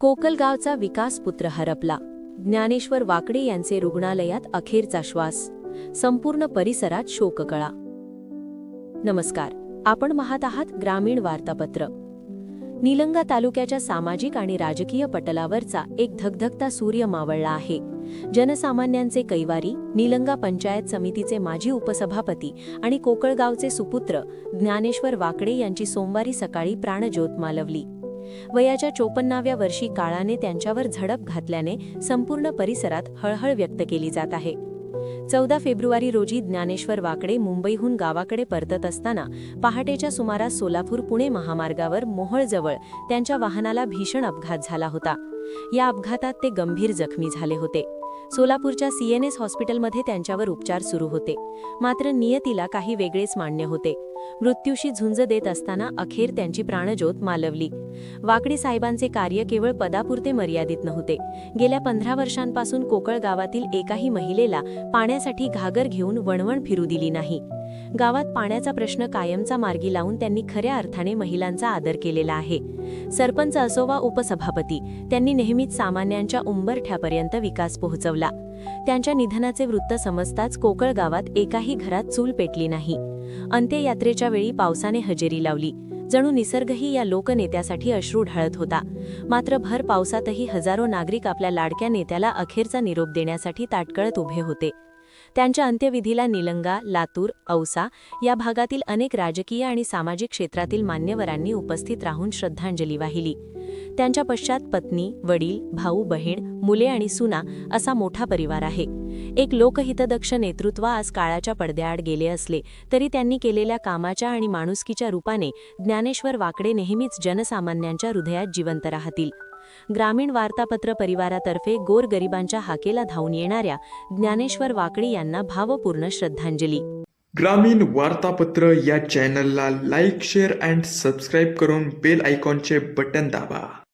कोकलगावचा विकासपुत्र हरपला. ज्ञानेश्वर वाकडे यांचे रुग्णालयात अखेरचा श्वास. संपूर्ण परिसरात शोककळा. नमस्कार, आपण पाहत आहात ग्रामीण वार्तापत्र. निलंगा तालुक्याच्या सामाजिक आणि राजकीय पटलावरचा एक धगधगता सूर्य मावळला आहे. जनसामान्यांचे कैवारी, निलंगा पंचायत समितीचे माजी उपसभापती आणि कोकळगावचे सुपुत्र ज्ञानेश्वर वाकडे यांची सोमवारी सकाळी प्राणज्योत मालवली. वयाच्या 54व्या वर्षी काळाने त्यांच्यावर झडप घातल्याने संपूर्ण परिसरात हळहळ व्यक्त केली जात आहे. 14 फेब्रुवारी रोजी ज्ञानेश्वर वाकडे मुंबईहून गावाकडे परतत असताना पहाटेच्या सुमारास सोलापूर-पुणे महामार्गावर मोहोळजवळ त्यांच्या वाहनाला भीषण अपघात झाला होता. या अपघातात ते गंभीर जखमी झाले होते. सोलापूरच्या CNS हॉस्पिटलमध्ये त्यांच्यावर उपचार सुरू होते. मात्र नियतीला काही वेगळेच मान्य होते. मृत्यूशी झुंज देत असताना अखेर त्यांची प्राणज्योत मालवली. वाकडे साहेबांचे कार्य केवळ पदापुरते मर्यादित नव्हते. गेल्या 15 वर्षांपासून कोकळ गावातील एकाही महिलेला पाण्यासाठी घागर घेऊन वणवण फिरू दिली नाही. गावात पाण्याचा प्रश्न कायमचा मार्गी लावून त्यांनी खऱ्या अर्थाने महिलांचा आदर केलेला आहे. सरपंच असो वा उपसभापती, त्यांनी नेहमीच सामान्यांच्या उंबरठ्यापर्यंत विकास पोहोचवला. त्यांच्या निधनाचे वृत्त समजताच कोकळ गावात एकाही घरात चूल पेटली नाही. अंत्ययात्रेच्या वेळी पावसाने हजेरी लावली. जणू निसर्गही या लोकनेत्यासाठी अश्रू ढाळत होता. मात्र भर पावसातही हजारो नागरिक आपल्या लाडक्या नेत्याला अखेरचा निरोप देण्यासाठी ताटकळत उभे होते. त्यांच्या अंत्यविधीला निलंगा, लातूर, औसा या भागातील अनेक राजकीय आणि सामाजिक क्षेत्रातील मान्यवरांनी उपस्थित राहून श्रद्धांजली वाहिली. त्यांच्या पश्चात पत्नी, वडील, भाऊ, बहीण, मुले आणि सुना असा मोठा परिवार आहे. एक लोकहितदक्ष नेतृत्व आज काळाच्या पडद्याआड गेले असले तरी त्यांनी केलेल्या कामाच्या आणि माणुसकीच्या रूपाने ज्ञानेश्वर वाकडे नेहमीच जनसामान्यांच्या हृदयात जिवंत राहतील. ग्रामीण वार्तापत्र परिवारातर्फे गोरगरिबांच्या हाकेला धावून येणाऱ्या ज्ञानेश्वर वाकडे यांना भावपूर्ण श्रद्धांजली. ग्रामीण वार्तापत्र या चॅनलला लाईक, शेअर अँड सबस्क्राईब करून बेल आयकॉनचे बटन दाबा.